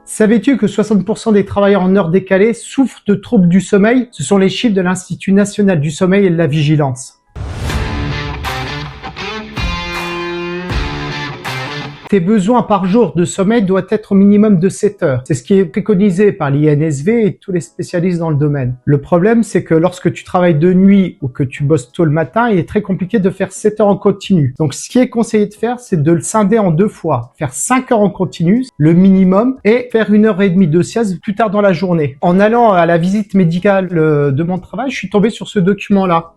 Savais-tu que 60% des travailleurs en heure décalée souffrent de troubles du sommeil? Ce sont les chiffres de l'Institut national du sommeil et de la vigilance. Tes besoins par jour de sommeil doivent être au minimum de 7 heures. C'est ce qui est préconisé par l'INSV et tous les spécialistes dans le domaine. Le problème, c'est que lorsque tu travailles de nuit ou que tu bosses tôt le matin, il est très compliqué de faire 7 heures en continu. Donc, ce qui est conseillé de faire, c'est de le scinder en 2 fois. Faire 5 heures en continu, le minimum, et faire 1h30 de sieste plus tard dans la journée. En allant à la visite médicale de mon travail, je suis tombé sur ce document-là.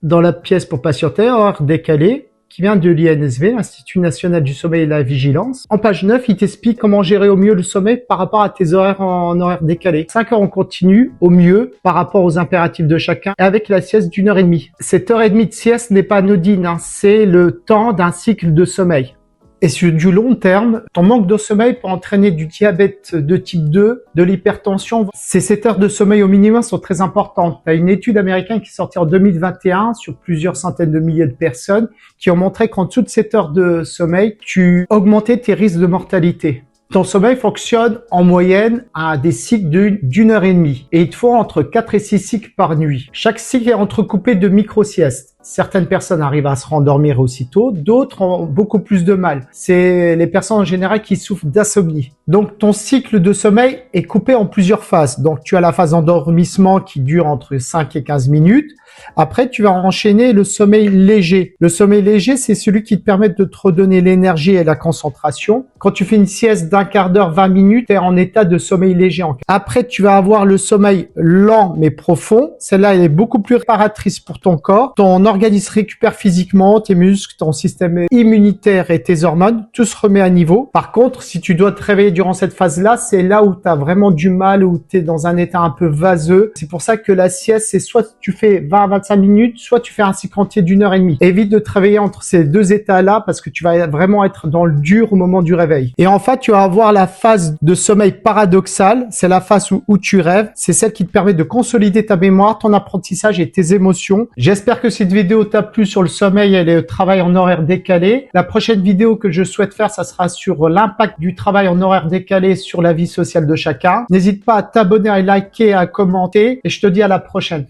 Dans la pièce pour patienter, heure décalée, qui vient de l'INSV, l'Institut national du sommeil et de la vigilance. En page 9, il t'explique comment gérer au mieux le sommeil par rapport à tes horaires en horaire décalé. 5 heures en continu, au mieux, par rapport aux impératifs de chacun, avec la sieste d'1h30. Cette heure et demie de sieste n'est pas anodine, hein, c'est le temps d'un cycle de sommeil. Et sur du long terme, ton manque de sommeil peut entraîner du diabète de type 2, de l'hypertension. Ces 7 heures de sommeil au minimum sont très importantes. Tu as une étude américaine qui est sortie en 2021 sur plusieurs centaines de milliers de personnes qui ont montré qu'en dessous de 7 heures de sommeil, tu augmentais tes risques de mortalité. Ton sommeil fonctionne en moyenne à des cycles d'une heure et demie. Et il te faut entre 4 et 6 cycles par nuit. Chaque cycle est entrecoupé de micro-siestes. Certaines personnes arrivent à se rendormir aussitôt, d'autres ont beaucoup plus de mal. C'est les personnes en général qui souffrent d'insomnie. Donc ton cycle de sommeil est coupé en plusieurs phases. Donc tu as la phase endormissement qui dure entre 5 et 15 minutes. Après, tu vas enchaîner le sommeil léger. Le sommeil léger, c'est celui qui te permet de te redonner l'énergie et la concentration. Quand tu fais une sieste d'un quart d'heure, 20 minutes, tu es en état de sommeil léger. Après, tu vas avoir le sommeil lent mais profond. Celle-là, elle est beaucoup plus réparatrice pour ton corps. Ton organisme récupère physiquement, tes muscles, ton système immunitaire et tes hormones, tout se remet à niveau. Par contre, si tu dois te réveiller durant cette phase-là, c'est là où tu as vraiment du mal, où tu es dans un état un peu vaseux. C'est pour ça que la sieste, c'est soit tu fais 20 à 25 minutes, soit tu fais un cycle entier d'1h30. Évite de travailler entre ces deux états-là parce que tu vas vraiment être dans le dur au moment du réveil. Et enfin, tu vas avoir la phase de sommeil paradoxal. C'est la phase où tu rêves. C'est celle qui te permet de consolider ta mémoire, ton apprentissage et tes émotions. J'espère que cette vidéo t'a plu sur le sommeil et le travail en horaire décalé. La prochaine vidéo que je souhaite faire, ça sera sur l'impact du travail en horaire décalé sur la vie sociale de chacun. N'hésite pas à t'abonner, à liker, à commenter et je te dis à la prochaine.